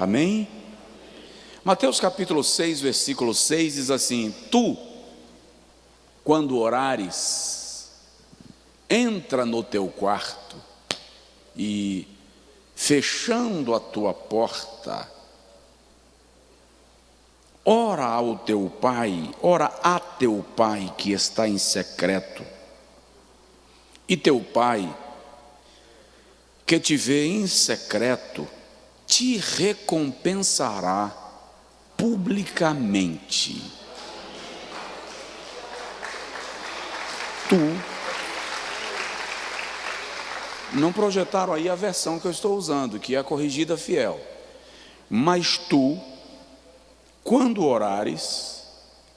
Amém? Mateus capítulo 6, versículo 6 diz assim: Tu, quando orares, entra no teu quarto e, fechando a tua porta, ora a teu pai que está em secreto, e teu pai que te vê em secreto te recompensará publicamente. Não projetaram aí a versão que eu estou usando, que é a corrigida fiel. Mas tu, quando orares,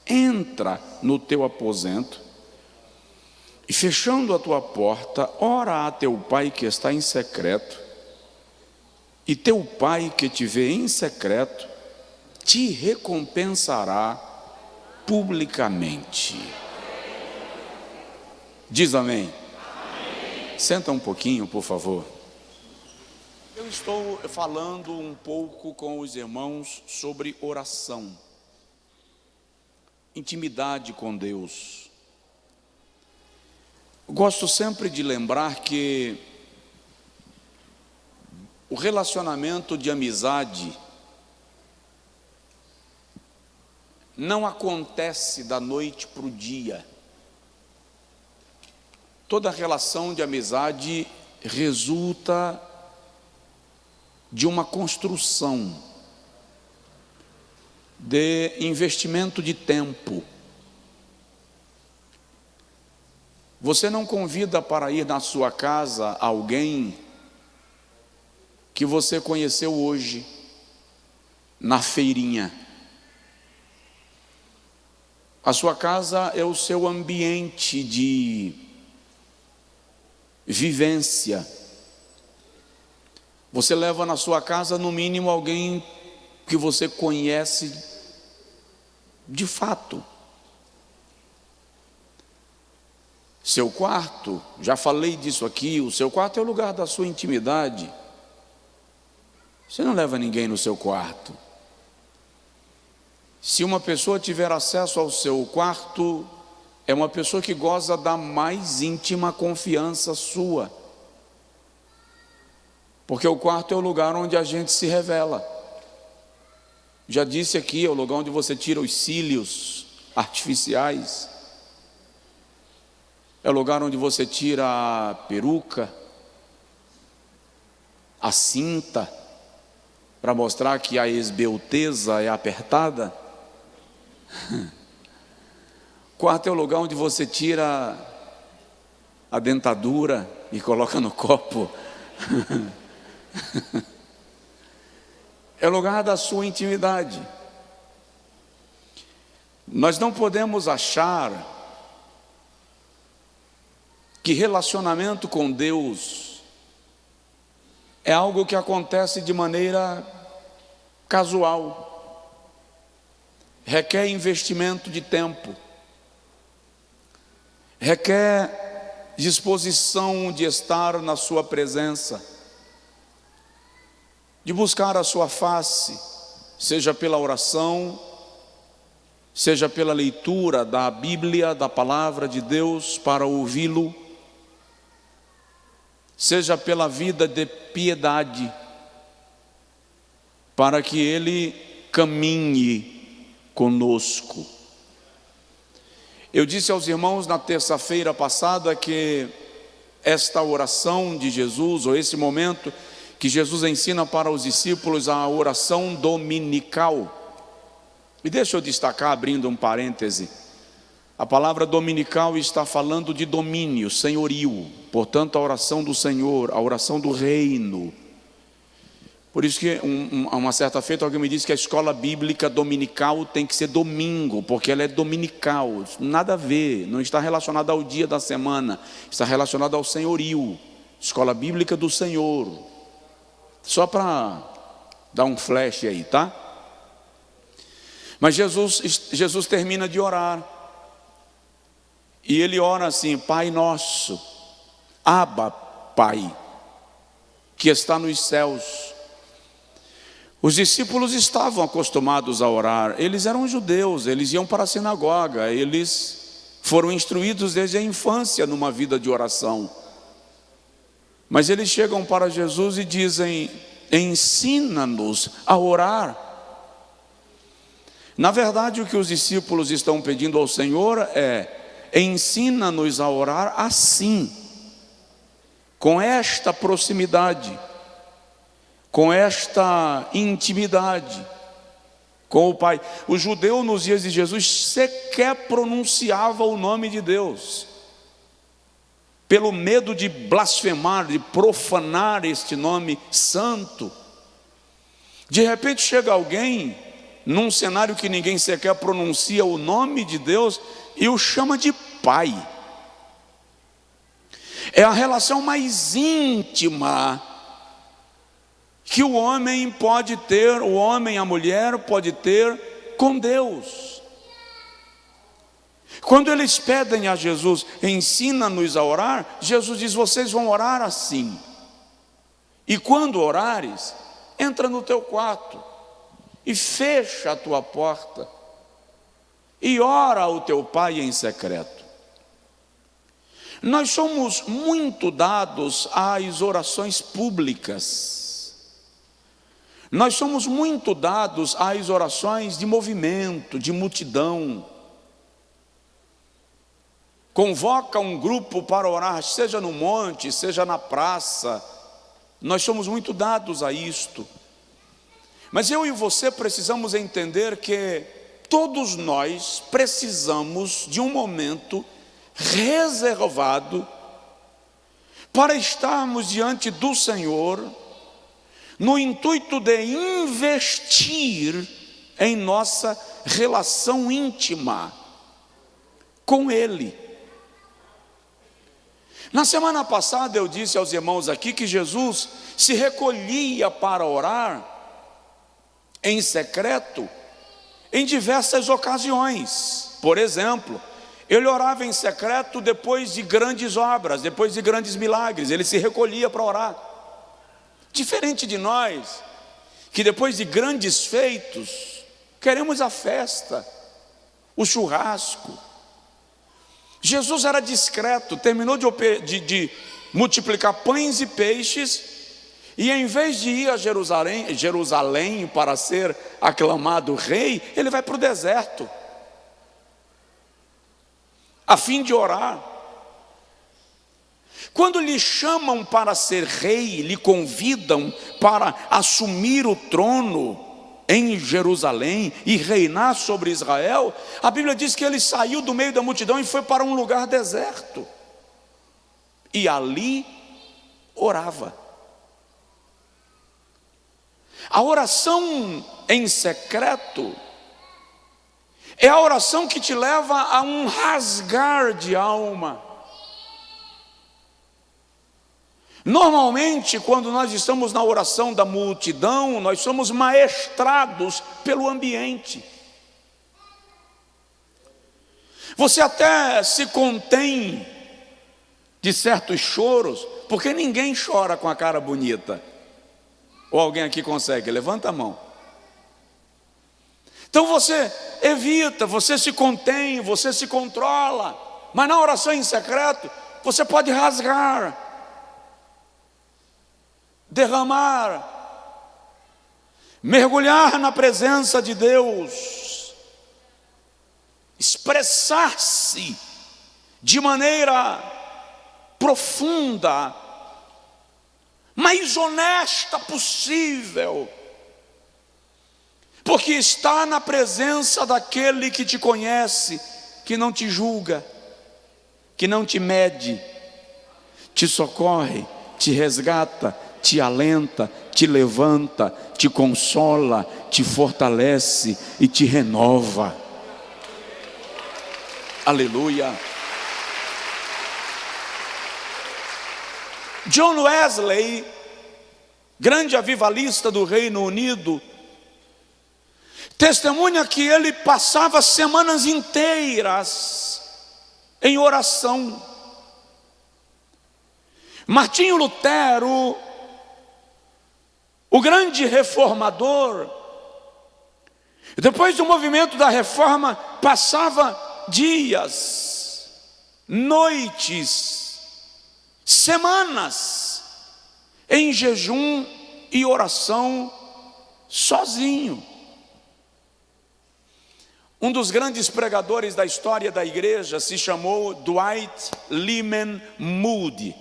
entra no teu aposento e, fechando a tua porta, ora a teu pai que está em secreto, e teu pai que te vê em secreto te recompensará publicamente. Diz amém. Senta um pouquinho, por favor. Eu estou falando um pouco com os irmãos sobre oração, intimidade com Deus. Gosto sempre de lembrar que o relacionamento de amizade não acontece da noite para o dia. Toda relação de amizade resulta de uma construção, de investimento de tempo. Você não convida para ir na sua casa alguém que você conheceu hoje, na feirinha. A sua casa é o seu ambiente de vivência. Você leva na sua casa, no mínimo, alguém que você conhece de fato. Seu quarto, já falei disso aqui, o seu quarto é o lugar da sua intimidade. Você não leva ninguém no seu quarto. Se uma pessoa tiver acesso ao seu quarto, é uma pessoa que goza da mais íntima confiança sua. Porque o quarto é o lugar onde a gente se revela. Já disse aqui, é o lugar onde você tira os cílios artificiais. É o lugar onde você tira a peruca, a cinta, para mostrar que a esbelteza é apertada. Quarto é o lugar onde você tira a dentadura e coloca no copo. É o lugar da sua intimidade. Nós não podemos achar que relacionamento com Deus é algo que acontece de maneira casual. Requer investimento de tempo, requer disposição de estar na sua presença, de buscar a sua face, seja pela oração, seja pela leitura da Bíblia, da palavra de Deus para ouvi-lo, seja pela vida de piedade, para que Ele caminhe conosco. Eu disse aos irmãos na terça-feira passada que esta oração de Jesus, ou esse momento que Jesus ensina para os discípulos, a oração dominical. E deixa eu destacar, abrindo um parêntese, a palavra dominical está falando de domínio, senhorio, portanto a oração do Senhor, a oração do reino. Por isso que uma certa feita alguém me disse que a escola bíblica dominical tem que ser domingo, porque ela é dominical. Nada a ver, não está relacionada ao dia da semana, está relacionada ao senhorio, escola bíblica do Senhor. Só para dar um flash aí, tá? Mas Jesus termina de orar, e ele ora assim: Pai nosso, Abba, Pai, que está nos céus, Os discípulos estavam acostumados a orar, eles eram judeus, eles iam para a sinagoga, eles foram instruídos desde a infância numa vida de oração. Mas eles chegam para Jesus e dizem: ensina-nos a orar. Na verdade, o que os discípulos estão pedindo ao Senhor é: ensina-nos a orar assim, com esta proximidade, com esta intimidade com o Pai. O judeu nos dias de Jesus sequer pronunciava o nome de Deus, pelo medo de blasfemar, de profanar este nome santo. De repente chega alguém num cenário que ninguém sequer pronuncia o nome de Deus e o chama de Pai. É a relação mais íntima que o homem pode ter, o homem, a mulher pode ter com Deus. Quando eles pedem a Jesus: ensina-nos a orar, Jesus diz: vocês vão orar assim. E quando orares, entra no teu quarto e fecha a tua porta e ora ao teu Pai em secreto. Nós somos muito dados às orações públicas. Nós somos muito dados às orações de movimento, de multidão. Convoca um grupo para orar, seja no monte, seja na praça. Nós somos muito dados a isto. Mas eu e você precisamos entender que todos nós precisamos de um momento reservado para estarmos diante do Senhor, no intuito de investir em nossa relação íntima com Ele. Na semana passada eu disse aos irmãos aqui que Jesus se recolhia para orar em secreto em diversas ocasiões. Por exemplo, ele orava em secreto depois de grandes obras, depois de grandes milagres, ele se recolhia para orar. Diferente de nós, que depois de grandes feitos, queremos a festa, o churrasco. Jesus era discreto, terminou de multiplicar pães e peixes, e em vez de ir a Jerusalém para ser aclamado rei, ele vai para o deserto, a fim de orar. Quando lhe chamam para ser rei, lhe convidam para assumir o trono em Jerusalém e reinar sobre Israel, a Bíblia diz que ele saiu do meio da multidão e foi para um lugar deserto, e ali orava. A oração em secreto é a oração que te leva a um rasgar de alma. Normalmente, quando nós estamos na oração da multidão, nós somos maestrados pelo ambiente. Você até se contém de certos choros, porque ninguém chora com a cara bonita. Ou alguém aqui consegue? Levanta a mão. Então você evita, você se contém, você se controla. Mas na oração em secreto, você pode rasgar, derramar, mergulhar na presença de Deus, expressar-se de maneira profunda, mais honesta possível, porque está na presença daquele que te conhece, que não te julga, que não te mede, te socorre, te resgata, te alenta, te levanta, te consola, te fortalece e te renova. Aleluia. John Wesley, grande avivalista do Reino Unido, testemunha que ele passava semanas inteiras em oração. Martinho Lutero o grande reformador. Depois do movimento da reforma, passava dias, noites, semanas em jejum e oração sozinho. Um dos grandes pregadores da história da igreja se chamou Dwight Lyman Moody.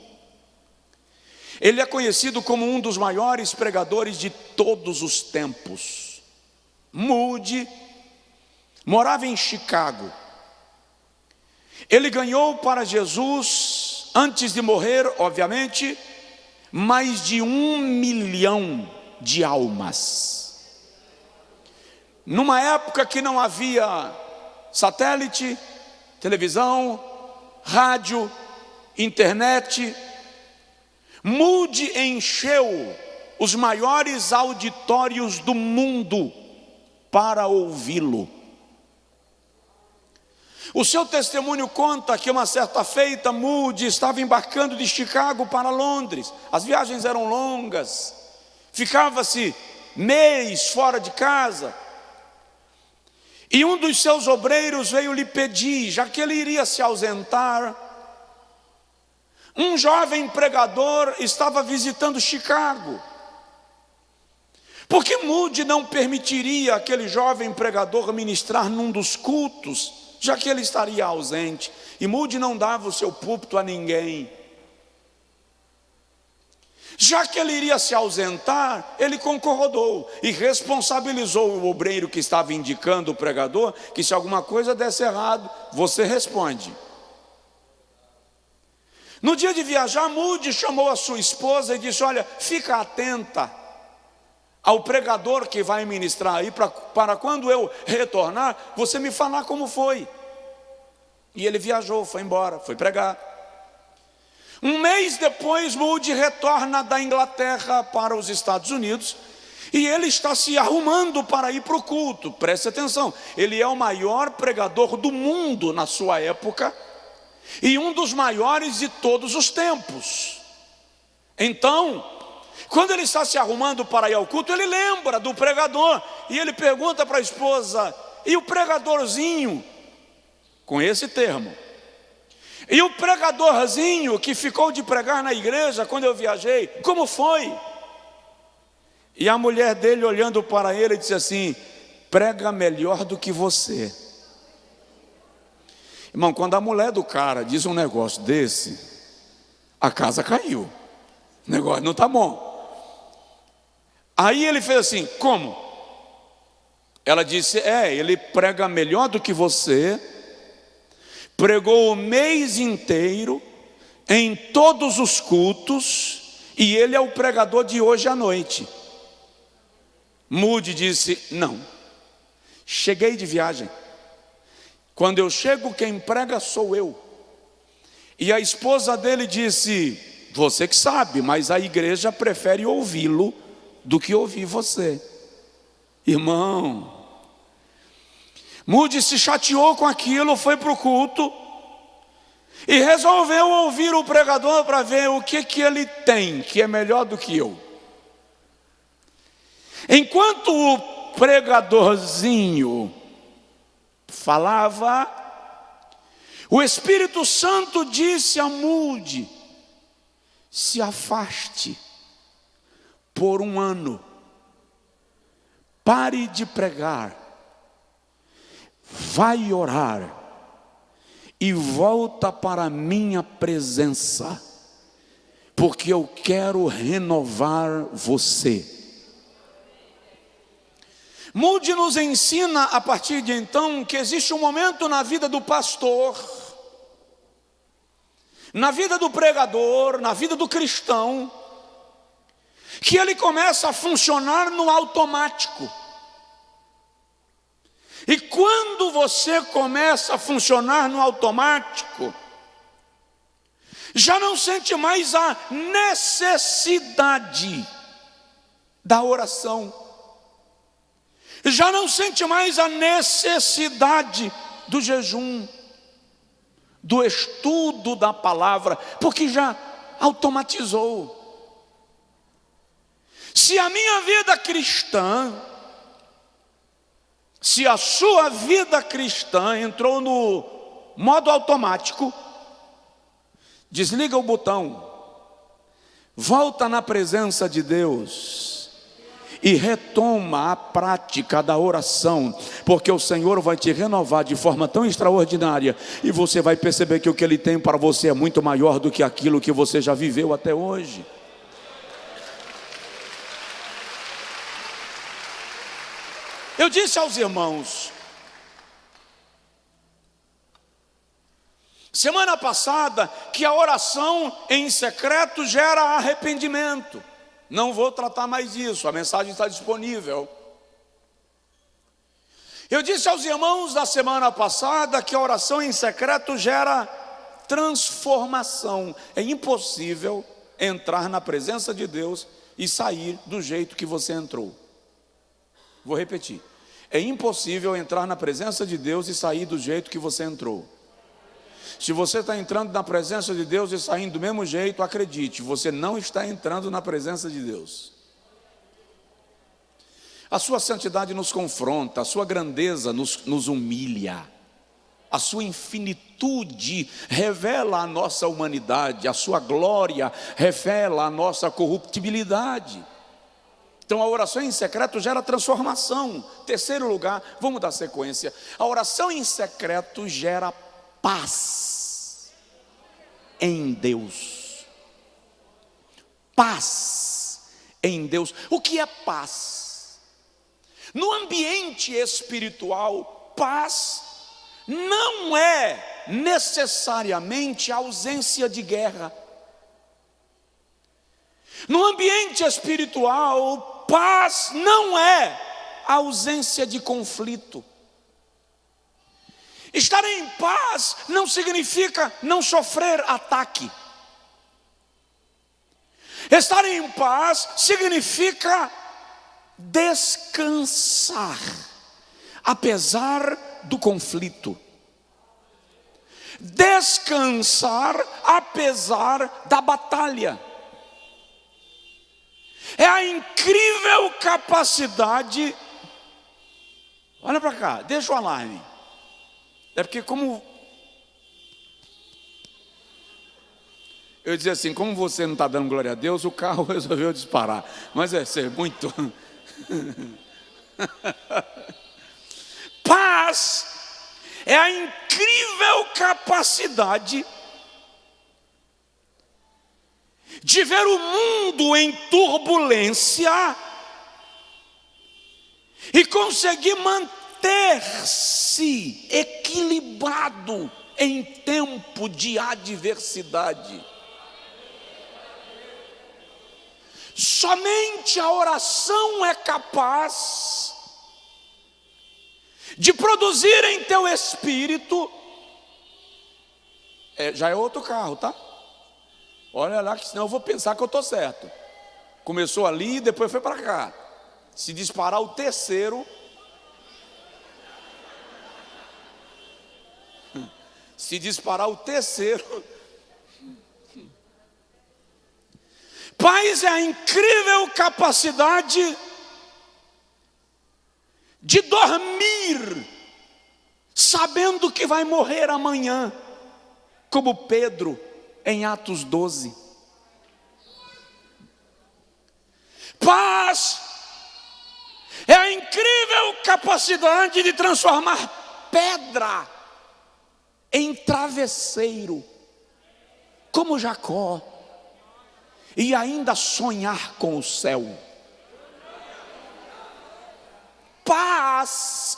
Ele é conhecido como um dos maiores pregadores de todos os tempos. Moody morava em Chicago. Ele ganhou para Jesus, antes de morrer, obviamente, mais de 1 milhão de almas. Numa época que não havia satélite, televisão, rádio, internet, Moody encheu os maiores auditórios do mundo para ouvi-lo. O seu testemunho conta que uma certa feita Moody estava embarcando de Chicago para Londres. As viagens eram longas, ficava-se mês fora de casa. E um dos seus obreiros veio lhe pedir, já que ele iria se ausentar. Um jovem pregador estava visitando Chicago. Por que Moody não permitiria aquele jovem pregador ministrar num dos cultos, já que ele estaria ausente? E Moody não dava o seu púlpito a ninguém. Já que ele iria se ausentar, ele concordou e responsabilizou o obreiro que estava indicando o pregador, que se alguma coisa desse errado, você responde. No dia de viajar, Moody chamou a sua esposa e disse: olha, fica atenta ao pregador que vai ministrar aí, para quando eu retornar, você me falar como foi. E ele viajou, foi embora, foi pregar. Um mês depois, Moody retorna da Inglaterra para os Estados Unidos, e ele está se arrumando para ir para o culto. Preste atenção, ele é o maior pregador do mundo na sua época, e um dos maiores de todos os tempos. Então, quando ele está se arrumando para ir ao culto, ele lembra do pregador, e ele pergunta para a esposa: e o pregadorzinho? Com esse termo. E o pregadorzinho que ficou de pregar na igreja quando eu viajei, como foi? E a mulher dele, olhando para ele, disse assim: prega melhor do que você. Irmão, quando a mulher do cara diz um negócio desse, a casa caiu. O negócio não está bom. Aí ele fez assim: como? Ela disse: ele prega melhor do que você. Pregou o mês inteiro, em todos os cultos, e ele é o pregador de hoje à noite. Moody disse: não, cheguei de viagem. Quando eu chego, quem prega sou eu. E a esposa dele disse: você que sabe, mas a igreja prefere ouvi-lo do que ouvir você. Irmão, Moody se chateou com aquilo, foi para o culto e resolveu ouvir o pregador para ver o que ele tem, que é melhor do que eu. Enquanto o pregadorzinho falava, o Espírito Santo disse a Moody: se afaste por 1 ano, pare de pregar, vai orar e volta para a minha presença, porque eu quero renovar você. Moody nos ensina a partir de então que existe um momento na vida do pastor, na vida do pregador, na vida do cristão, que ele começa a funcionar no automático. E quando você começa a funcionar no automático, já não sente mais a necessidade da oração, já não sente mais a necessidade do jejum, do estudo da palavra, porque já automatizou. Se a minha vida cristã, se a sua vida cristã entrou no modo automático, desliga o botão, volta na presença de Deus e retoma a prática da oração, porque o Senhor vai te renovar de forma tão extraordinária, e você vai perceber que o que Ele tem para você é muito maior do que aquilo que você já viveu até hoje. Eu disse aos irmãos, semana passada, que a oração em secreto gera arrependimento. Não vou tratar mais disso, a mensagem está disponível. Eu disse aos irmãos da semana passada que a oração em secreto gera transformação. É impossível entrar na presença de Deus e sair do jeito que você entrou. Vou repetir. É impossível entrar na presença de Deus e sair do jeito que você entrou. Se você está entrando na presença de Deus e saindo do mesmo jeito, acredite, você não está entrando na presença de Deus. A sua santidade nos confronta, a sua grandeza nos humilha, a sua infinitude revela a nossa humanidade, a sua glória revela a nossa corruptibilidade. Então a oração em secreto gera transformação. Terceiro lugar, vamos dar sequência. A oração em secreto gera paz em Deus. Paz em Deus. O que é paz? No ambiente espiritual, paz não é necessariamente ausência de guerra. No ambiente espiritual, paz não é ausência de conflito. Estar em paz não significa não sofrer ataque. Estar em paz significa descansar, apesar do conflito. Descansar apesar da batalha. É a incrível capacidade. Olha para cá, deixa o alarme. É porque como eu dizia assim, como você não está dando glória a Deus, o carro resolveu disparar. Mas é ser muito. Paz é a incrível capacidade de ver o mundo em turbulência e conseguir manter-se equilibrado em tempo de adversidade. Somente a oração é capaz de produzir em teu espírito. Já é outro carro, tá? Olha lá, que senão eu vou pensar que eu estou certo. Começou ali e depois foi para cá. Se disparar o terceiro, paz é a incrível capacidade de dormir sabendo que vai morrer amanhã, como Pedro em Atos 12. Paz é a incrível capacidade de transformar pedra em travesseiro, como Jacó, e ainda sonhar com o céu. Paz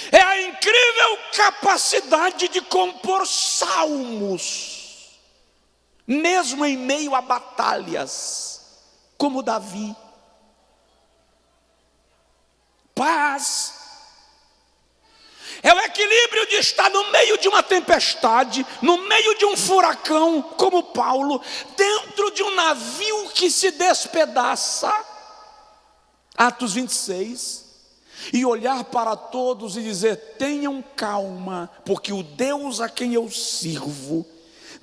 é a incrível capacidade de compor salmos, mesmo em meio a batalhas, como Davi. Paz é o equilíbrio de estar no meio de uma tempestade, no meio de um furacão, como Paulo, dentro de um navio que se despedaça, Atos 26, e olhar para todos e dizer: tenham calma, porque o Deus a quem eu sirvo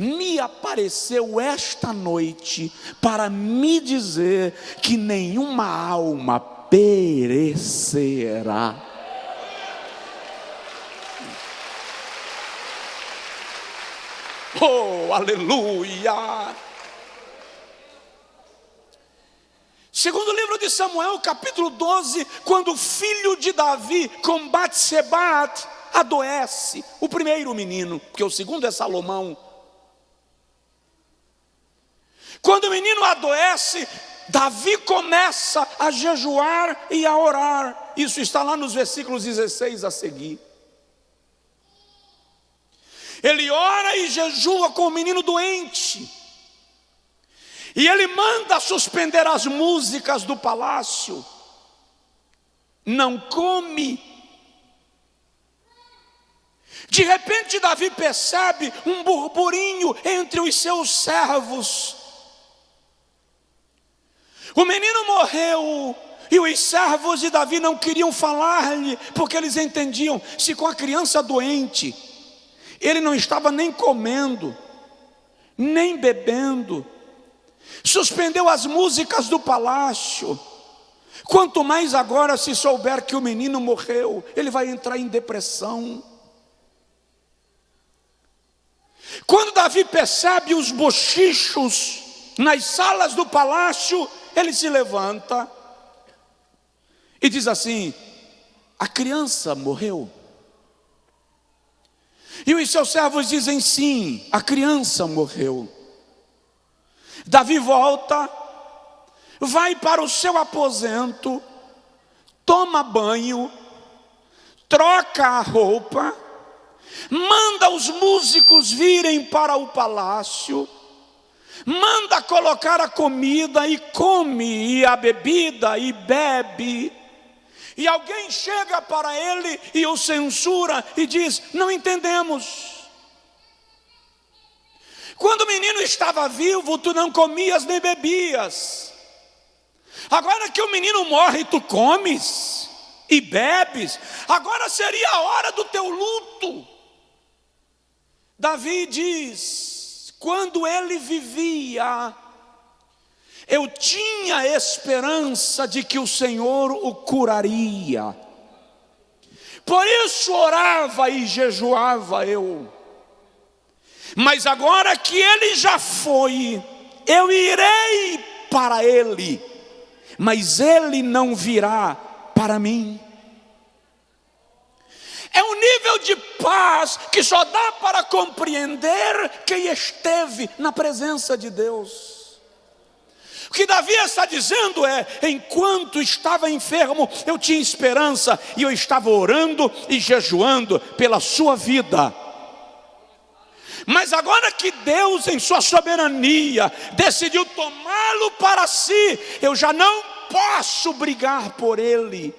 me apareceu esta noite para me dizer que nenhuma alma perecerá. Oh, aleluia! Segundo livro de Samuel, capítulo 12, quando o filho de Davi com Batseba adoece, o primeiro menino, porque o segundo é Salomão. Quando o menino adoece, Davi começa a jejuar e a orar. Isso está lá nos versículos 16 a seguir. Ele ora e jejua com o menino doente. E ele manda suspender as músicas do palácio. Não come. De repente Davi percebe um burburinho entre os seus servos. O menino morreu e os servos de Davi não queriam falar-lhe, porque eles entendiam, se com a criança doente, ele não estava nem comendo, nem bebendo, suspendeu as músicas do palácio, quanto mais agora se souber que o menino morreu, ele vai entrar em depressão. Quando Davi percebe os bochichos nas salas do palácio, ele se levanta e diz assim: a criança morreu? E os seus servos dizem: sim, a criança morreu. Davi volta, vai para o seu aposento, toma banho, troca a roupa, manda os músicos virem para o palácio, manda colocar a comida e come, e a bebida e bebe. E alguém chega para ele e o censura e diz: não entendemos. Quando o menino estava vivo, tu não comias nem bebias. Agora que o menino morre, tu comes e bebes. Agora seria a hora do teu luto. Davi diz: quando ele vivia, eu tinha esperança de que o Senhor o curaria. Por isso orava e jejuava eu. Mas agora que ele já foi, eu irei para ele, mas ele não virá para mim. É um nível de paz que só dá para compreender quem esteve na presença de Deus. O que Davi está dizendo é: enquanto estava enfermo, eu tinha esperança, e eu estava orando e jejuando pela sua vida. Mas agora que Deus, em sua soberania, decidiu tomá-lo para si, eu já não posso brigar por ele,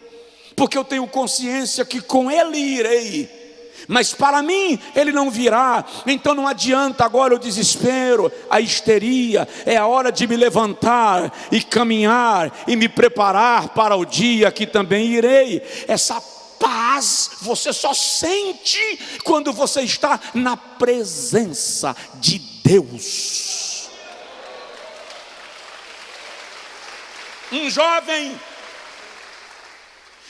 porque eu tenho consciência que com ele irei. Mas para mim ele não virá. Então não adianta agora o desespero, a histeria. É a hora de me levantar e caminhar e me preparar para o dia que também irei. Essa paz você só sente quando você está na presença de Deus. Um jovem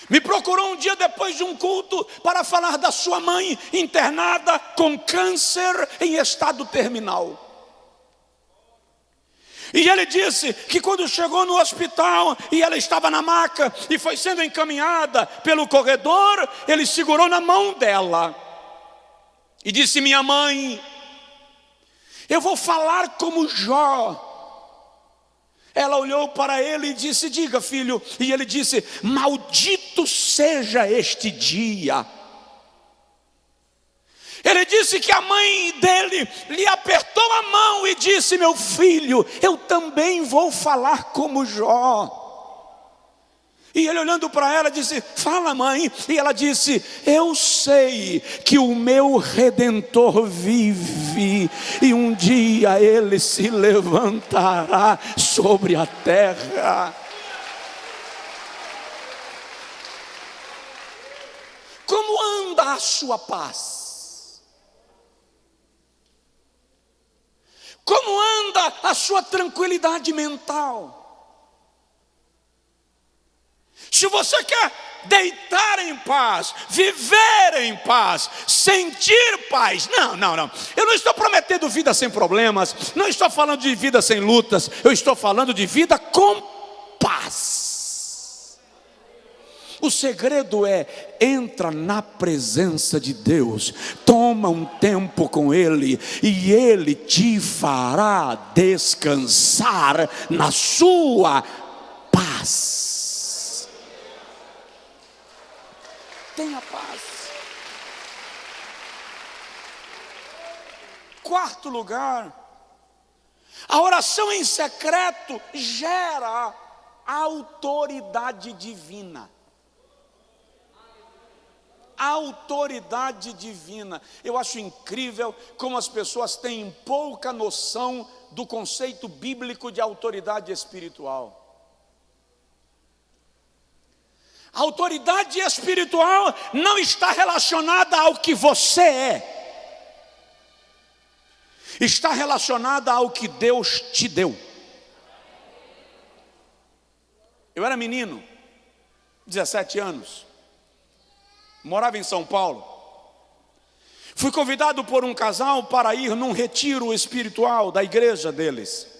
me procurou um dia depois de um culto para falar da sua mãe internada com câncer em estado terminal. E ele disse que quando chegou no hospital e ela estava na maca e foi sendo encaminhada pelo corredor, ele segurou na mão dela e disse: minha mãe, eu vou falar como Jó. Ela olhou para ele e disse: diga, filho. E ele disse: maldito seja este dia. Ele disse que a mãe dele lhe apertou a mão e disse: meu filho, eu também vou falar como Jó. E ele olhando para ela disse: fala, mãe. E ela disse: eu sei que o meu Redentor vive, e um dia ele se levantará sobre a terra. Como anda a sua paz? a sua tranquilidade mental. Se você quer deitar em paz, viver em paz, sentir paz, não. Eu não estou prometendo vida sem problemas, não estou falando de vida sem lutas, eu estou falando de vida com paz. O segredo é: entra na presença de Deus, toma um tempo com Ele, e Ele te fará descansar na sua paz. Tenha paz. Quarto lugar, a oração em secreto gera autoridade divina. Autoridade divina. Eu acho incrível como as pessoas têm pouca noção do conceito bíblico de autoridade espiritual. A autoridade espiritual não está relacionada ao que você é, está relacionada ao que Deus te deu. Eu era menino, 17 anos, morava em São Paulo. Fui convidado por um casal para ir num retiro espiritual da igreja deles.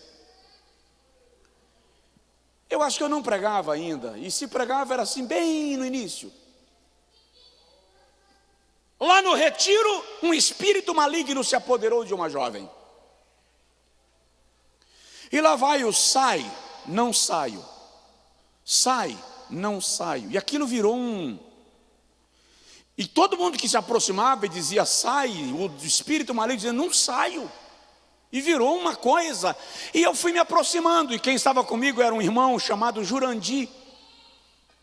Eu acho que eu não pregava ainda, e se pregava era assim, bem no início. Lá no retiro, um espírito maligno se apoderou de uma jovem. E lá vai o sai, não saio. Sai, não saio. E aquilo virou E todo mundo que se aproximava e dizia sai, o espírito maligno dizia não saio. E virou uma coisa, e eu fui me aproximando, e quem estava comigo era um irmão chamado Jurandir,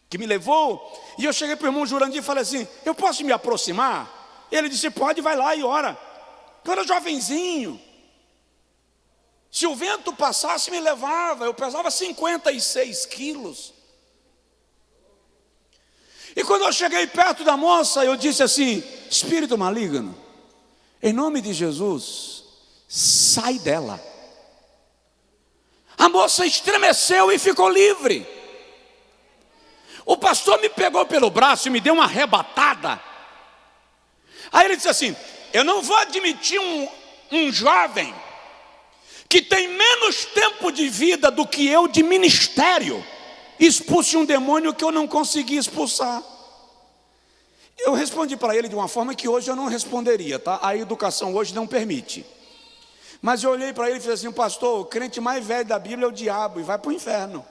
que me levou, e eu cheguei para o irmão Jurandir e falei assim, eu posso me aproximar? Ele disse, pode, vai lá e ora. Eu era jovenzinho, se o vento passasse me levava, eu pesava 56 quilos. E quando eu cheguei perto da moça, eu disse assim, espírito maligno, em nome de Jesus, sai dela. A moça estremeceu e ficou livre. O pastor me pegou pelo braço e me deu uma arrebatada. Aí ele disse assim, eu não vou admitir um jovem que tem menos tempo de vida do que eu de ministério expulse um demônio que eu não consegui expulsar. Eu respondi para ele de uma forma que hoje eu não responderia, tá? A educação hoje não permite. Mas eu olhei para ele e falei assim, pastor, o crente mais velho da Bíblia é o diabo e vai para o inferno.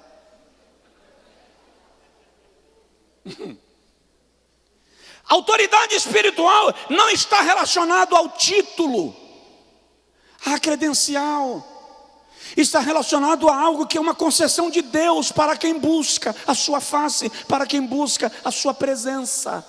Autoridade espiritual não está relacionado ao título, à credencial. Está relacionado a algo que é uma concessão de Deus para quem busca a sua face, para quem busca a sua presença.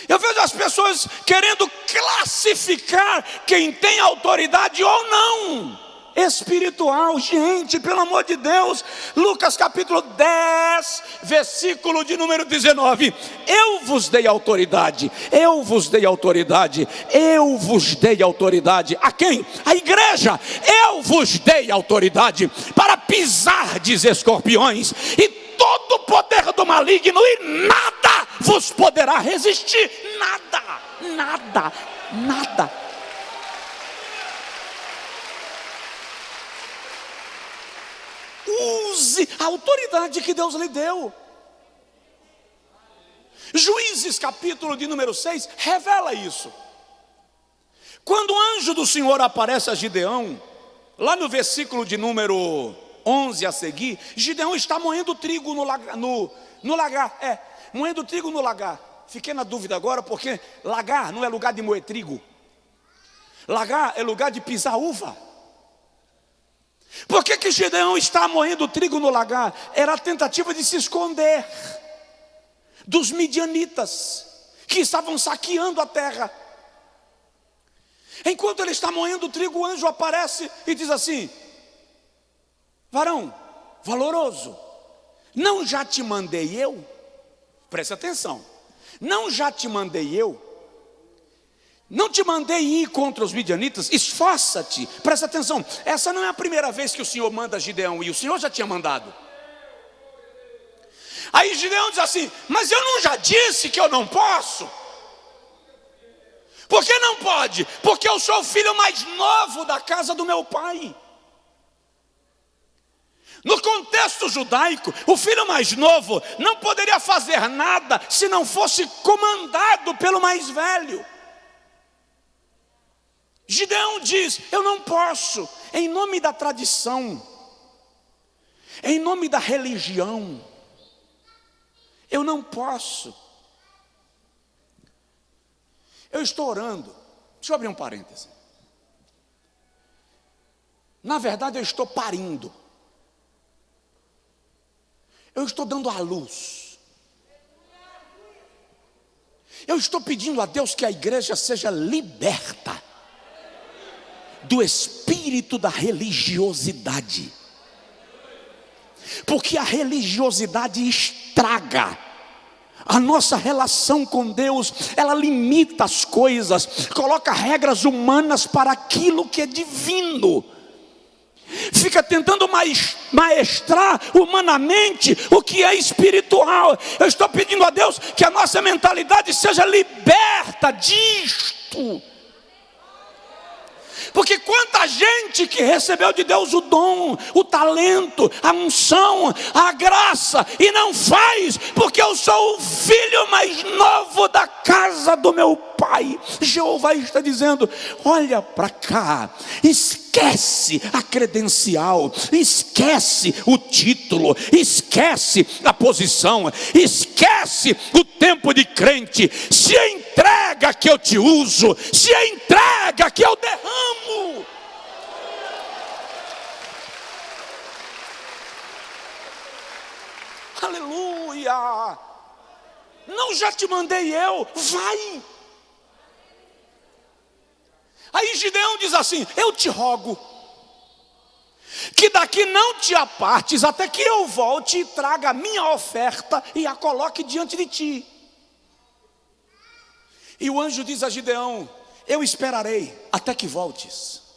Eu vejo as pessoas querendo classificar quem tem autoridade ou não espiritual. Gente, pelo amor de Deus, Lucas capítulo 10, versículo de número 19. Eu vos dei autoridade, eu vos dei autoridade, eu vos dei autoridade. A quem? A igreja. Eu vos dei autoridade para pisardes escorpiões e todo o poder do maligno, e nada vos poderá resistir. Nada. Use a autoridade que Deus lhe deu. Juízes capítulo de número 6 revela isso. Quando o anjo do Senhor aparece a Gideão, lá no versículo de número 11 a seguir, Gideão está moendo trigo no lagar. Moendo trigo no lagar. Fiquei na dúvida agora, porque lagar não é lugar de moer trigo. Lagar é lugar de pisar uva. Por que Gideão está moendo trigo no lagar? Era a tentativa de se esconder dos midianitas que estavam saqueando a terra. Enquanto ele está moendo trigo, o anjo aparece e diz assim: varão valoroso, não já te mandei eu? Preste atenção. Não já te mandei eu Não te mandei ir contra os midianitas? Esforça-te. Presta atenção, essa não é a primeira vez que o Senhor manda Gideão ir, o Senhor já tinha mandado. Aí Gideão diz assim: mas eu não já disse que eu não posso? Por que não pode? Porque eu sou o filho mais novo da casa do meu pai. No contexto judaico, o filho mais novo não poderia fazer nada se não fosse comandado pelo mais velho. Gideão diz: eu não posso, em nome da tradição, em nome da religião, eu não posso. Eu estou orando, deixa eu abrir um parêntese. Na verdade eu estou parindo. Eu estou dando à luz. Eu estou pedindo a Deus que a igreja seja liberta do espírito da religiosidade. Porque a religiosidade estraga a nossa relação com Deus. Ela limita as coisas, coloca regras humanas para aquilo que é divino. Fica tentando maestrar humanamente o que é espiritual. Eu estou pedindo a Deus que a nossa mentalidade seja liberta disto. Porque quanta gente que recebeu de Deus o dom, o talento, a unção, a graça, e não faz, porque eu sou o filho mais novo da casa do meu pai. Jeová está dizendo: olha para cá, esquece a credencial, esquece o título, esquece a posição, esquece o tempo de crente. Se entrega que eu te uso, se entrega que eu derramo. Aleluia! Não já te mandei eu? Vai! Aí Gideão diz assim: eu te rogo que daqui não te apartes até que eu volte e traga a minha oferta e a coloque diante de ti. E o anjo diz a Gideão: eu esperarei até que voltes.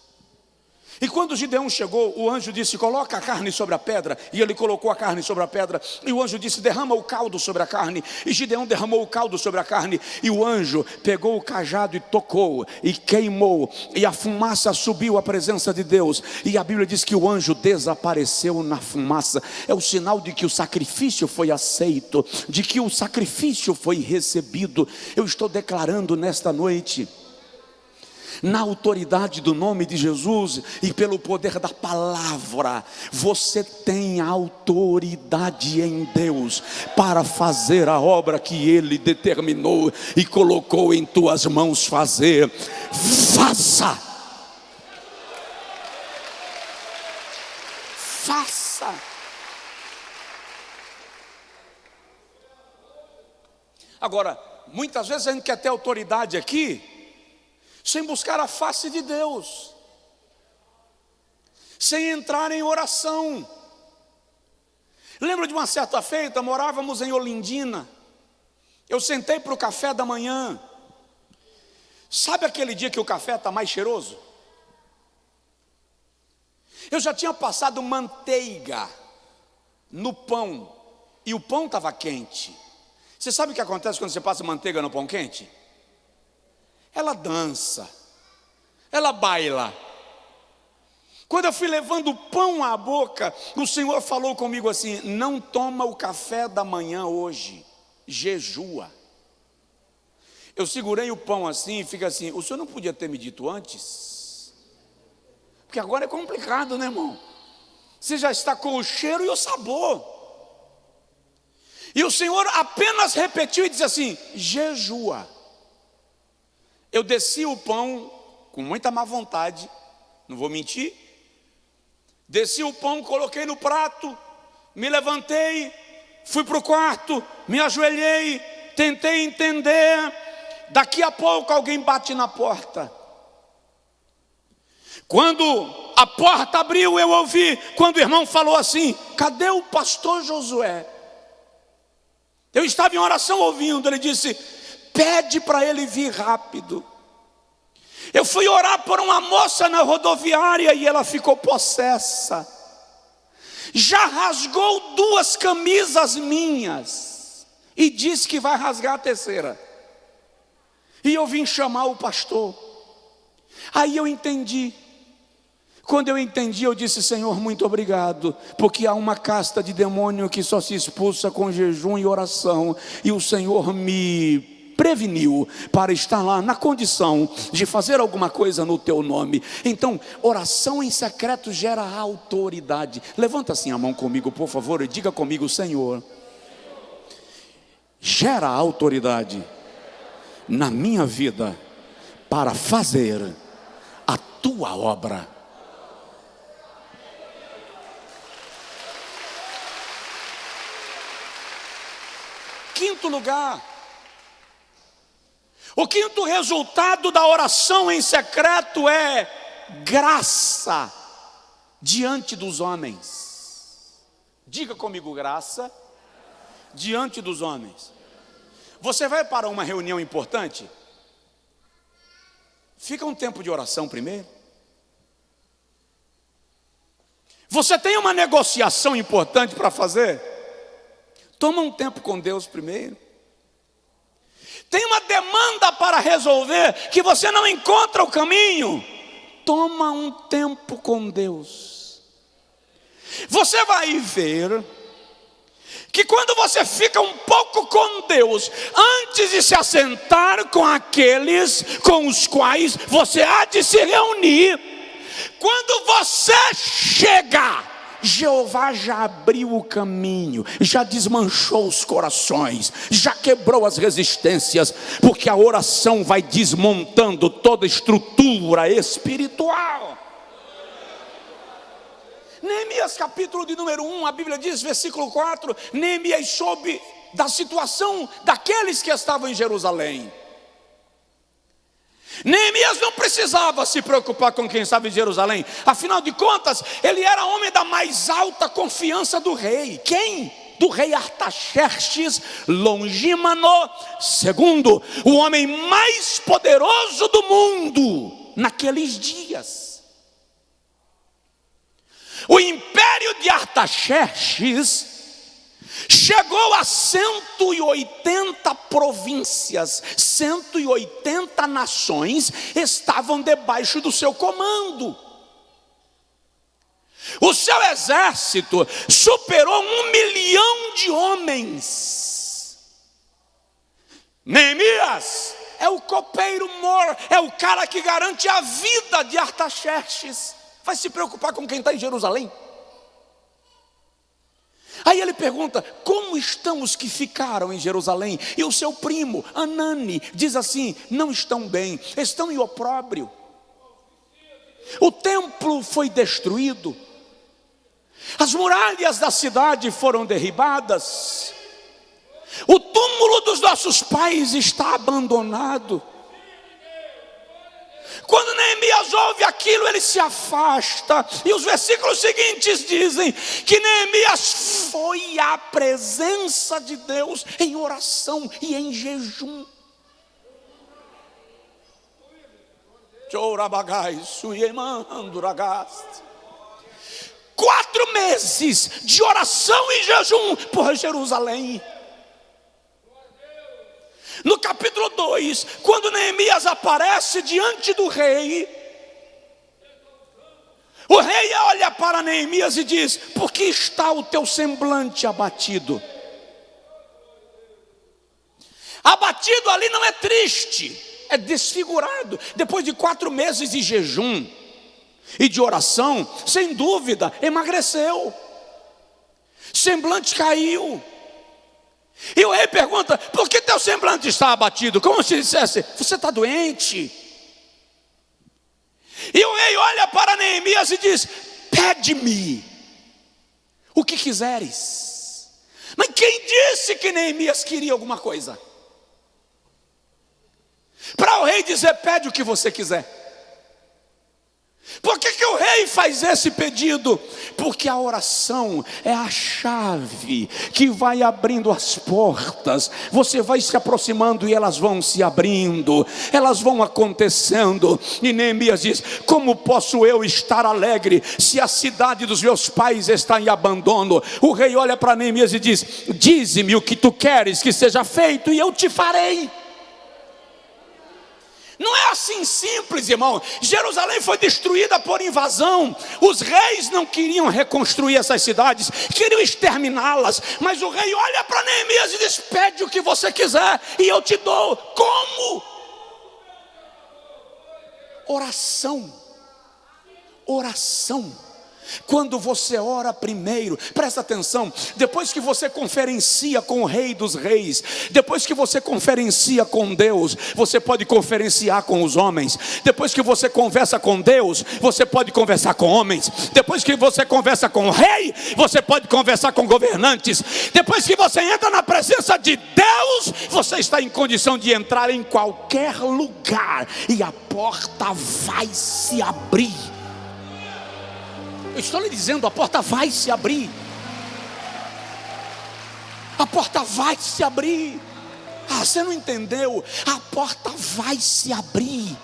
E quando Gideão chegou, o anjo disse: coloca a carne sobre a pedra. E ele colocou a carne sobre a pedra. E o anjo disse: derrama o caldo sobre a carne. E Gideão derramou o caldo sobre a carne. E o anjo pegou o cajado e tocou e queimou, e a fumaça subiu à presença de Deus. E a Bíblia diz que o anjo desapareceu na fumaça. É o sinal de que o sacrifício foi aceito, de que o sacrifício foi recebido. Eu estou declarando nesta noite, na autoridade do nome de Jesus e pelo poder da palavra, você tem autoridade em Deus para fazer a obra que Ele determinou e colocou em tuas mãos fazer. Faça! Faça! Agora, muitas vezes a gente quer ter autoridade aqui sem buscar a face de Deus, sem entrar em oração. Lembro de uma certa feita, morávamos em Olindina. Eu sentei para o café da manhã. Sabe aquele dia que o café está mais cheiroso? Eu já tinha passado manteiga no pão, e o pão estava quente. Você sabe o que acontece quando você passa manteiga no pão quente? Ela dança, ela baila. Quando eu fui levando o pão à boca, o Senhor falou comigo assim: não toma o café da manhã hoje, jejua. Eu segurei o pão assim e fica assim: o Senhor não podia ter me dito antes? Porque agora é complicado, né, irmão? Você já está com o cheiro e o sabor. E o Senhor apenas repetiu e disse assim: jejua. Eu desci o pão com muita má vontade, não vou mentir. Desci o pão, coloquei no prato, me levantei, fui para o quarto, me ajoelhei, tentei entender. Daqui a pouco alguém bate na porta. Quando a porta abriu, eu ouvi, quando o irmão falou assim: cadê o pastor Josué? Eu estava em oração ouvindo, ele disse: pede para ele vir rápido. Eu fui orar por uma moça na rodoviária e ela ficou possessa. Já rasgou 2 camisas minhas e disse que vai rasgar a terceira. E eu vim chamar o pastor. Aí eu entendi. Quando eu entendi, eu disse: Senhor, muito obrigado, porque há uma casta de demônio que só se expulsa com jejum e oração, e o Senhor me preveniu para estar lá na condição de fazer alguma coisa no teu nome. Então, oração em secreto gera autoridade. Levanta assim a mão comigo, por favor, e diga comigo: Senhor, gera autoridade na minha vida para fazer a tua obra. Quinto lugar, o quinto resultado da oração em secreto é graça diante dos homens. Diga comigo: graça diante dos homens. Você vai para uma reunião importante? Fica um tempo de oração primeiro. Você tem uma negociação importante para fazer? Toma um tempo com Deus primeiro. Tem uma demanda para resolver que você não encontra o caminho? Toma um tempo com Deus. Você vai ver que quando você fica um pouco com Deus, antes de se assentar com aqueles com os quais você há de se reunir, quando você chega, Jeová já abriu o caminho, já desmanchou os corações, já quebrou as resistências, porque a oração vai desmontando toda estrutura espiritual. Neemias capítulo de número 1, a Bíblia diz, versículo 4, Neemias soube da situação daqueles que estavam em Jerusalém. Neemias não precisava se preocupar com quem estava em Jerusalém. Afinal de contas, ele era homem da mais alta confiança do rei. Quem? Do rei Artaxerxes Longímano II, o homem mais poderoso do mundo naqueles dias. O império de Artaxerxes chegou a 180 províncias, 180 nações estavam debaixo do seu comando. O seu exército superou 1 milhão de homens. Neemias é o copeiro-mor, é o cara que garante a vida de Artaxerxes. Vai se preocupar com quem está em Jerusalém? Aí ele pergunta: como estão os que ficaram em Jerusalém? E o seu primo, Anani, diz assim: não estão bem, estão em opróbrio. O templo foi destruído, as muralhas da cidade foram derribadas, o túmulo dos nossos pais está abandonado. Quando Neemias ouve aquilo, ele se afasta. E os versículos seguintes dizem que Neemias foi à presença de Deus em oração e em jejum. 4 meses de oração e jejum por Jerusalém. No capítulo 2, quando Neemias aparece diante do rei, o rei olha para Neemias e diz: por que está o teu semblante abatido? Abatido ali não é triste, é desfigurado. Depois de 4 meses de jejum e de oração, sem dúvida, emagreceu, semblante caiu. E o rei pergunta: por que teu semblante está abatido? Como se dissesse: você está doente. E o rei olha para Neemias e diz: pede-me o que quiseres. Mas quem disse que Neemias queria alguma coisa? Para o rei dizer: pede o que você quiser. Por que o rei faz esse pedido? Porque a oração é a chave que vai abrindo as portas. Você vai se aproximando e elas vão se abrindo, elas vão acontecendo. E Neemias diz: como posso eu estar alegre se a cidade dos meus pais está em abandono? O rei olha para Neemias e diz: dize-me o que tu queres que seja feito e eu te farei. Não é assim simples, irmão. Jerusalém foi destruída por invasão. Os reis não queriam reconstruir essas cidades, queriam exterminá-las. Mas o rei olha para Neemias e diz: pede o que você quiser e eu te dou. Como? Oração. Oração. Quando você ora primeiro, presta atenção, depois que você conferencia com o Rei dos Reis, depois que você conferencia com Deus, você pode conferenciar com os homens. Depois que você conversa com Deus, você pode conversar com homens. Depois que você conversa com o rei, você pode conversar com governantes. Depois que você entra na presença de Deus, você está em condição de entrar em qualquer lugar e a porta vai se abrir. Eu estou lhe dizendo, a porta vai se abrir. A porta vai se abrir. Ah, você não entendeu? A porta vai se abrir.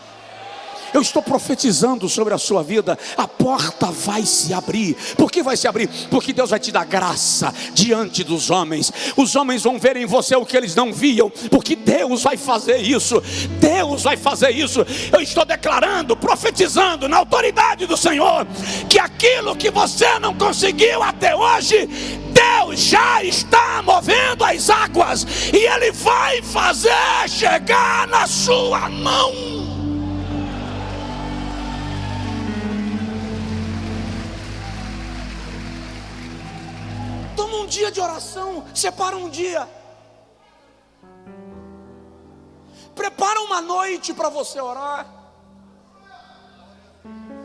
Eu estou profetizando sobre a sua vida. A porta vai se abrir. Por que vai se abrir? Porque Deus vai te dar graça diante dos homens. Os homens vão ver em você o que eles não viam, porque Deus vai fazer isso. Deus vai fazer isso. Eu estou declarando, profetizando na autoridade do Senhor, que aquilo que você não conseguiu até hoje, Deus já está movendo as águas e Ele vai fazer chegar na sua mão. Toma um dia de oração, separa um dia, prepara uma noite para você orar.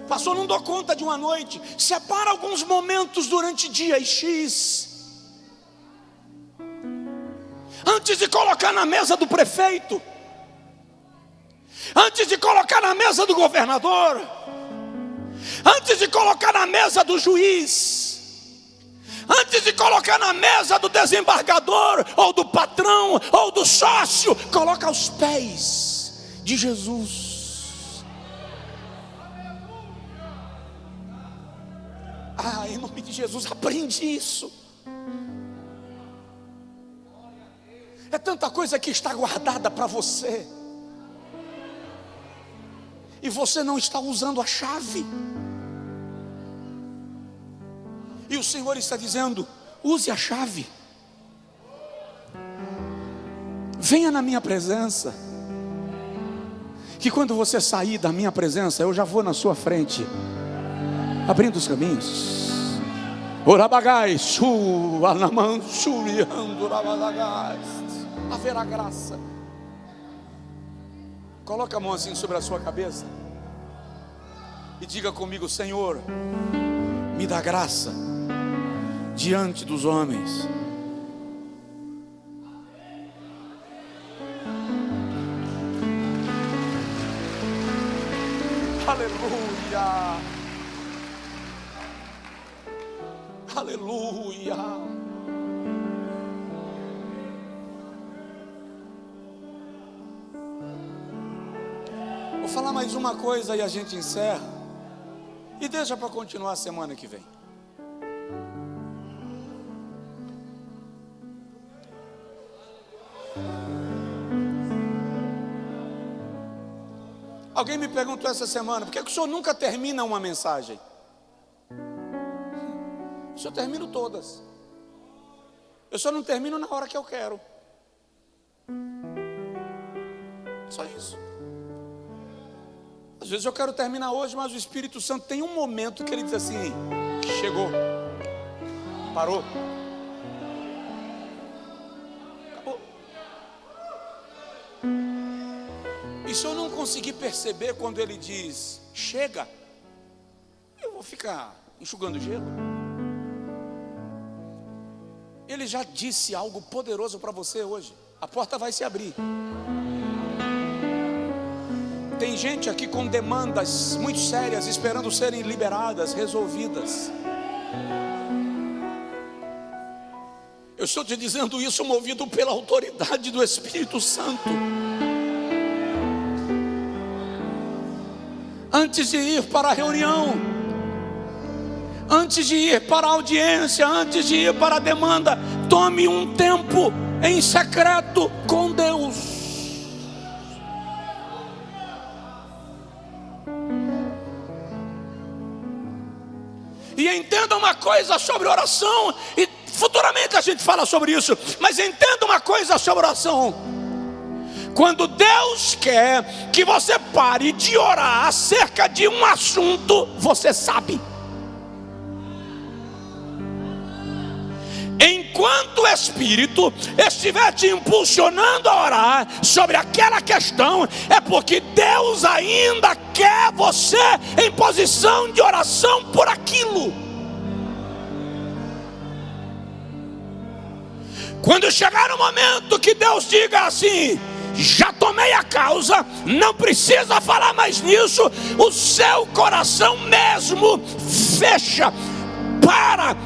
Pastor, não dou conta de uma noite. Separa alguns momentos durante dias X, antes de colocar na mesa do prefeito, antes de colocar na mesa do governador, antes de colocar na mesa do juiz, antes de colocar na mesa do desembargador, ou do patrão, ou do sócio, coloca aos pés de Jesus. Ah, em nome de Jesus, aprende isso. É tanta coisa que está guardada para você, e você não está usando a chave. E o Senhor está dizendo: use a chave. Venha na minha presença, que quando você sair da minha presença, eu já vou na sua frente, abrindo os caminhos. Haverá graça. Coloca a mão assim sobre a sua cabeça e diga comigo: Senhor, me dá graça diante dos homens. Aleluia, aleluia. Vou falar mais uma coisa e a gente encerra, e deixa para continuar a semana que vem. Alguém me perguntou essa semana: por que o senhor nunca termina uma mensagem? O senhor termina todas. Eu só não termino na hora que eu quero. Só isso. Às vezes eu quero terminar hoje, mas o Espírito Santo tem um momento que ele diz assim: chegou, parou, acabou. E se eu não conseguir perceber quando ele diz chega, eu vou ficar enxugando gelo. Ele já disse algo poderoso para você hoje. A porta vai se abrir. Tem gente aqui com demandas muito sérias, esperando serem liberadas, resolvidas. Eu estou te dizendo isso movido pela autoridade do Espírito Santo. Antes de ir para a reunião, antes de ir para a audiência, antes de ir para a demanda, tome um tempo em secreto com Deus. E entenda uma coisa sobre oração, e futuramente a gente fala sobre isso, mas entenda uma coisa sobre oração. Quando Deus quer que você pare de orar acerca de um assunto, você sabe. Enquanto o Espírito estiver te impulsionando a orar sobre aquela questão, é porque Deus ainda quer você em posição de oração por aquilo. Quando chegar o momento que Deus diga assim: já tomei a causa, não precisa falar mais nisso, o seu coração mesmo fecha,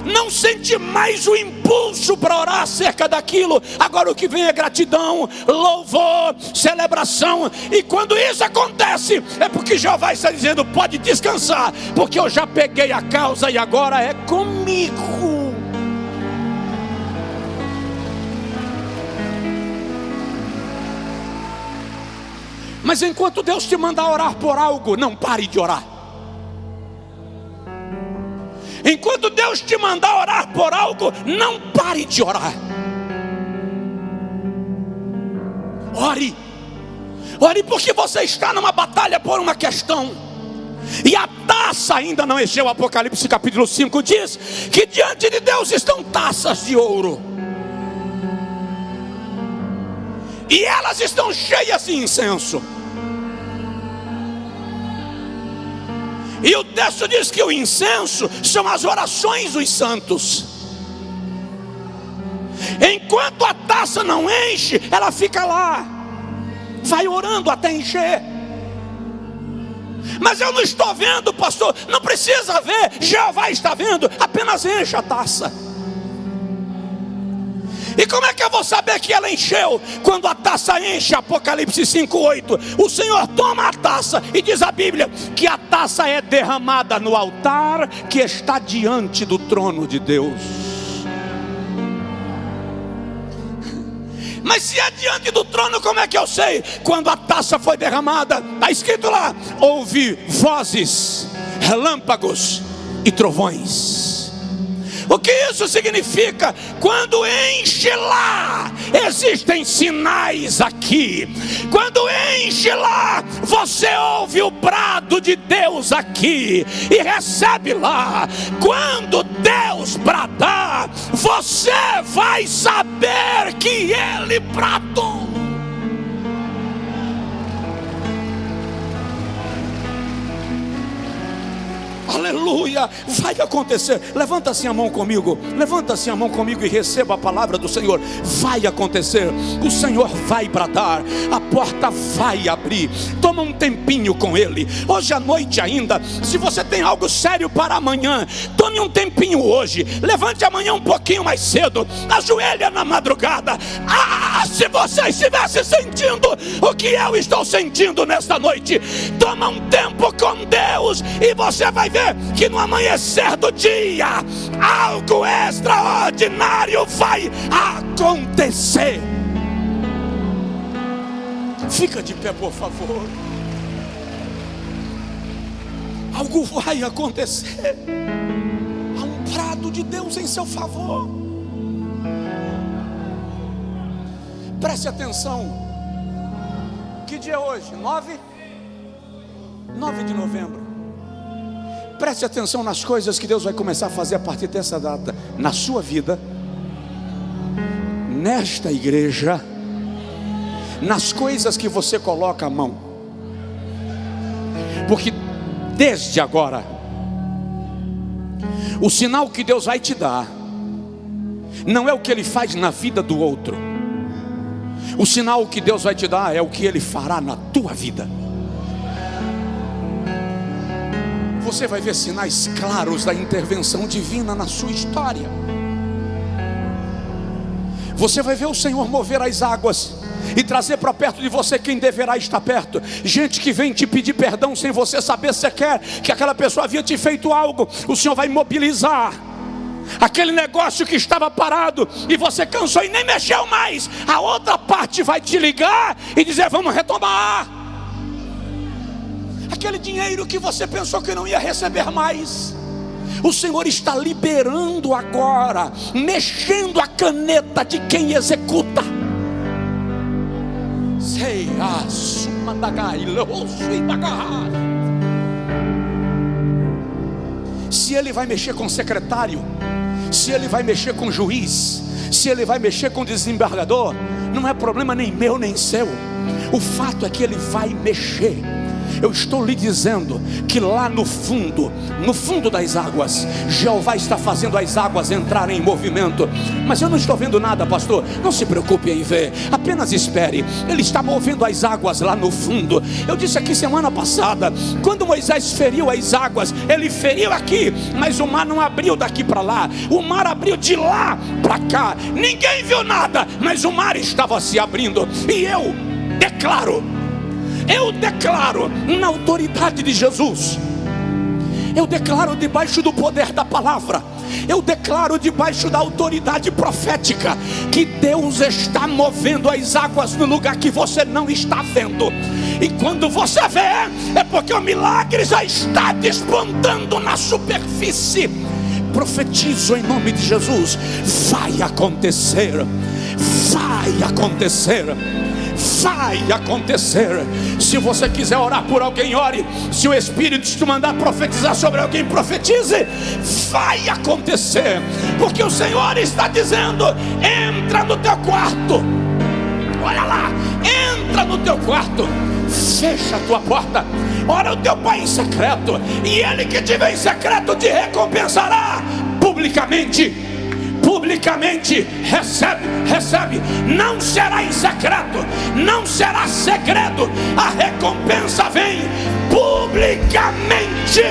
não sente mais o impulso para orar acerca daquilo. Agora o que vem é gratidão, louvor, celebração. E quando isso acontece, é porque Jeová está dizendo: pode descansar, porque eu já peguei a causa e agora é comigo. Mas enquanto Deus te mandar orar por algo, não pare de orar. Enquanto Deus te mandar orar por algo, não pare de orar. Ore. Ore, porque você está numa batalha por uma questão. E a taça ainda não encheu. Apocalipse capítulo 5 diz que diante de Deus estão taças de ouro. E elas estão cheias de incenso. E o texto diz que o incenso são as orações dos santos. Enquanto a taça não enche, ela fica lá, vai orando até encher. Mas eu não estou vendo, pastor. Não precisa ver, Jeová está vendo. Apenas enche a taça. E como é que eu vou saber que ela encheu? Quando a taça enche, Apocalipse 5:8, o Senhor toma a taça e diz a Bíblia que a taça é derramada no altar que está diante do trono de Deus. Mas se é diante do trono, como é que eu sei? Quando a taça foi derramada, está escrito lá: houve vozes, relâmpagos e trovões. O que isso significa? Quando enche lá, existem sinais aqui. Quando enche lá, você ouve o brado de Deus aqui e recebe lá. Quando Deus bradar, você vai saber que Ele bradou. Aleluia, vai acontecer. Levanta assim a mão comigo. Levanta assim a mão comigo e receba a palavra do Senhor. Vai acontecer. O Senhor vai bradar. A porta vai abrir. Toma um tempinho com Ele. Hoje à noite ainda. Se você tem algo sério para amanhã, tome um tempinho hoje. Levante amanhã um pouquinho mais cedo. Ajoelha na madrugada. Se você estivesse sentindo o que eu estou sentindo nesta noite, toma um tempo com Deus e você vai ver que no amanhecer do dia algo extraordinário vai acontecer. Fica de pé, por favor. Algo vai acontecer. Há um brado de Deus em seu favor. Preste atenção. Que dia é hoje? 9 de novembro. Preste atenção nas coisas que Deus vai começar a fazer a partir dessa data, na sua vida, nesta igreja, nas coisas que você coloca a mão. Porque desde agora, o sinal que Deus vai te dar não é o que Ele faz na vida do outro. O sinal que Deus vai te dar é o que Ele fará na tua vida. você vai ver sinais claros da intervenção divina na sua história. Você vai ver o Senhor mover as águas e trazer para perto de você quem deverá estar perto. Gente que vem te pedir perdão sem você saber se você quer, que aquela pessoa havia te feito algo. O Senhor vai mobilizar aquele negócio que estava parado e você cansou e nem mexeu mais. A outra parte vai te ligar e dizer: vamos retomar. Aquele dinheiro que você pensou que não ia receber mais, o Senhor está liberando agora, mexendo a caneta de quem executa. Se Ele vai mexer com o secretário, se Ele vai mexer com o juiz, se Ele vai mexer com o desembargador, não é problema nem meu nem seu. O fato é que Ele vai mexer. Eu estou lhe dizendo que lá no fundo das águas, Jeová está fazendo as águas entrarem em movimento. Mas eu não estou vendo nada, pastor. Não se preocupe em ver, apenas espere. Ele está movendo as águas lá no fundo. Eu disse aqui semana passada, quando Moisés feriu as águas, ele feriu aqui, mas o mar não abriu daqui para lá, o mar abriu de lá para cá. Ninguém viu nada, mas o mar estava se abrindo. E eu declaro na autoridade de Jesus, eu declaro debaixo do poder da palavra, eu declaro debaixo da autoridade profética, que Deus está movendo as águas no lugar que você não está vendo. E quando você vê, é porque o milagre já está despontando na superfície. Profetizo em nome de Jesus: vai acontecer, vai acontecer, vai acontecer. Se você quiser orar por alguém, ore. Se o Espírito te mandar profetizar sobre alguém, profetize. Vai acontecer, porque o Senhor está dizendo: entra no teu quarto. Olha lá, entra no teu quarto, fecha a tua porta, ora o teu Pai em secreto, e Ele que te vê em secreto te recompensará publicamente. Publicamente, recebe, não será em secreto, não será segredo, a recompensa vem publicamente.